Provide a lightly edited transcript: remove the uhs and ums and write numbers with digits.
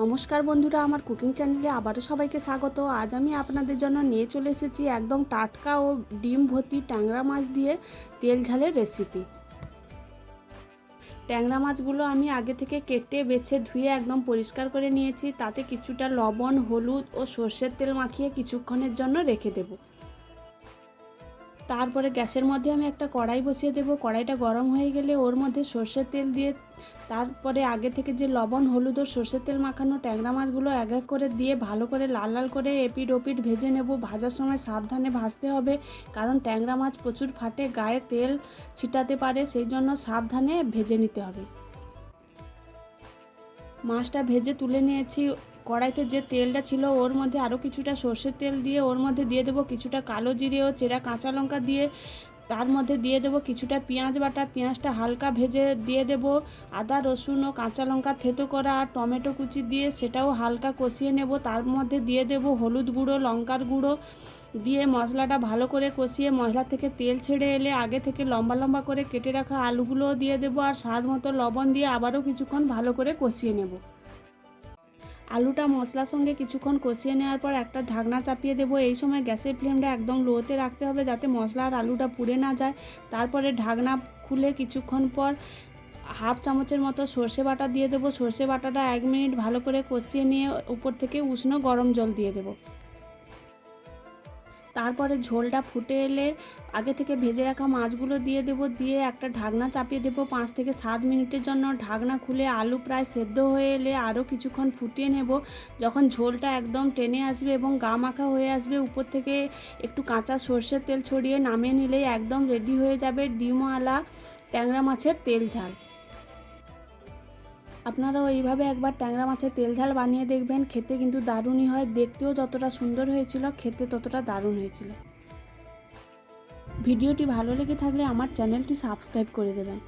নমস্কার বন্ধুরা, আমার কুকিং চ্যানেলে আবারও সবাইকে স্বাগত। আজ আমি আপনাদের জন্য নিয়ে চলে এসেছি একদম টাটকা ও ডিম ভর্তি ট্যাংরা মাছ দিয়ে তেল ঝালের রেসিপি। ট্যাংরা মাছগুলো আমি আগে থেকে কেটে বেছে ধুয়ে একদম পরিষ্কার করে নিয়েছি। তাতে কিছুটা লবণ, হলুদ ও সর্ষের তেল মাখিয়ে কিছুক্ষণের জন্য রেখে দেব। তারপরে গ্যাসের মধ্যে আমি একটা কড়াই বসিয়ে দেব। কড়াইটা গরম হয়ে গেলে ওর মধ্যে সর্ষের তেল দিয়ে তারপরে আগে থেকে যে লবণ, হলুদ ও সর্ষের তেল মাখানো ট্যাংরা মাছগুলো এক এক করে দিয়ে ভালো করে লাল লাল করে এপিট ওপিট ভেজে নেব। ভাজার সময় সাবধানে ভাজতে হবে, কারণ ট্যাংরা মাছ প্রচুর ফাটে, গায়ে তেল ছিটাতে পারে, সেই জন্য সাবধানে ভেজে নিতে হবে। মাছটা ভেজে তুলে নিয়েছি। কড়াইতে যে তেলটা ছিল ওর মধ্যে আরও কিছুটা সর্ষের তেল দিয়ে ওর মধ্যে দিয়ে দেবো কিছুটা কালো জিরে ও চেরা কাঁচা লঙ্কা দিয়ে তার মধ্যে দিয়ে দেবো কিছুটা পেঁয়াজ বাটা। পেঁয়াজটা হালকা ভেজে দিয়ে দেবো আদা, রসুন ও কাঁচা লঙ্কা থেতো করা আর টমেটো কুচি দিয়ে সেটাও হালকা কষিয়ে নেব। তার মধ্যে দিয়ে দেবো হলুদ গুঁড়ো, লঙ্কার গুঁড়ো দিয়ে মশলাটা ভালো করে কষিয়ে মশলা থেকে তেল ছেড়ে এলে আগে থেকে লম্বা লম্বা করে কেটে রাখা আলুগুলোও দিয়ে দেবো আর স্বাদ মতো লবণ দিয়ে আবারও কিছুক্ষণ ভালো করে কষিয়ে নেব। আলুটা মশলার সঙ্গে কিছুক্ষণ কষিয়ে নেওয়ার পর একটা ঢাকনা চাপিয়ে দেবো। এই সময় গ্যাসের ফ্লেমটা একদম লোতে রাখতে হবে যাতে মশলা আর আলুটা পুড়ে না যায়। তারপরে ঢাকনা খুলে কিছুক্ষণ পর হাফ চামচের মতো সর্ষে বাটা দিয়ে দেবো। সর্ষে বাটাটা 1 মিনিট ভালো করে কষিয়ে নিয়ে উপর থেকে উষ্ণ গরম জল দিয়ে দেবো। তারপরে ঝোলটা ফুটে এলে আগে থেকে ভেজে রাখা মাছগুলো দিয়ে দেবো। দিয়ে একটা ঢাকনা চাপিয়ে দেবো 5 থেকে 7 মিনিটের জন্য। ঢাকনা খুলে আলু প্রায় সেদ্ধ হয়ে এলে আরও কিছুক্ষণ ফুটিয়ে নেব। যখন ঝোলটা একদম টেনে আসবে এবং গা মাখা হয়ে আসবে, উপর থেকে একটু কাঁচা সর্ষের তেল ছড়িয়ে নামিয়ে নিলেই একদম রেডি হয়ে যাবে ডিমওয়ালা ট্যাংরা মাছের তেল ঝাল। আপনারাও এইভাবে একবার ট্যাংরা মাছের তেল ঝাল বানিয়ে দেখবেন, খেতে কিন্তু দারুণই হয়। দেখতেও যতটা সুন্দর হয়েছিল, খেতে ততটা দারুণ হয়েছিল। ভিডিওটি ভালো লেগে থাকলে আমার চ্যানেলটি সাবস্ক্রাইব করে দেবেন।